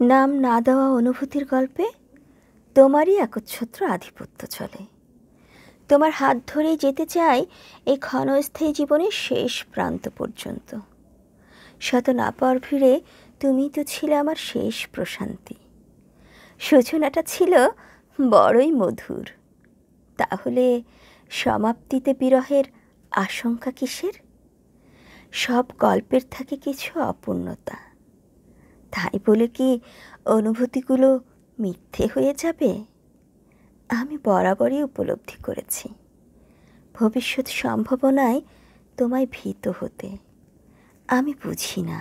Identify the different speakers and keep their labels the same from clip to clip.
Speaker 1: নাম না দেওয়া অনুভূতির গল্পে তোমারই একচ্ছত্র আধিপত্য চলে। তোমার হাত ধরেই যেতে চাই এই ক্ষণস্থায়ী জীবনের শেষ প্রান্ত পর্যন্ত। শত না পাওয়ার ভিড়ে তুমি তো ছিলে আমার শেষ প্রশান্তি। সূচনাটা ছিল বড়ই মধুর, তাহলে সমাপ্তিতে বিরহের আশঙ্কা কিসের? সব গল্পের থাকে কিছু অপূর্ণতা, তাই বলে কি অনুভূতিগুলো মিথ্যে হয়ে যাবে? আমি বরাবরই উপলব্ধি করেছি ভবিষ্যৎ সম্ভাবনায় তোমায় ভীত হতে। আমি বুঝি না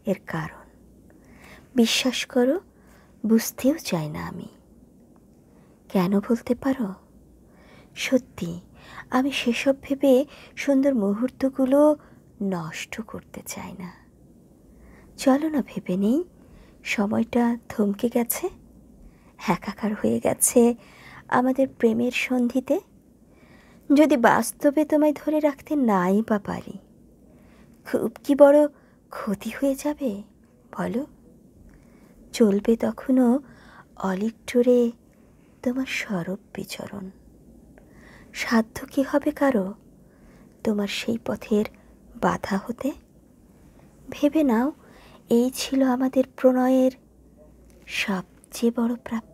Speaker 1: এর কারণ, বিশ্বাস করো বুঝতেও চাই না আমি। কেন বলতে পারো? সত্যি আমি সেসব ভেবে সুন্দর মুহূর্তগুলো নষ্ট করতে চাই না। চলো না ভেবে নেই, সময়টা থমকে গেছে, একাকার হয়ে গেছে আমাদের প্রেমের সন্ধিতে। যদি বাস্তবে তোমায় ধরে রাখতে নাই বা পারি, খুব কি বড় ক্ষতি হয়ে যাবে বলো? চলবে তখনও অলিকটরে তোমার সরব বিচরণ। সাধ্য কি হবে কারো তোমার সেই পথের বাধা হতে? ভেবে নাও, এই ছিল আমাদের প্রণয়ের সবচেয়ে বড় প্রাপ্তি।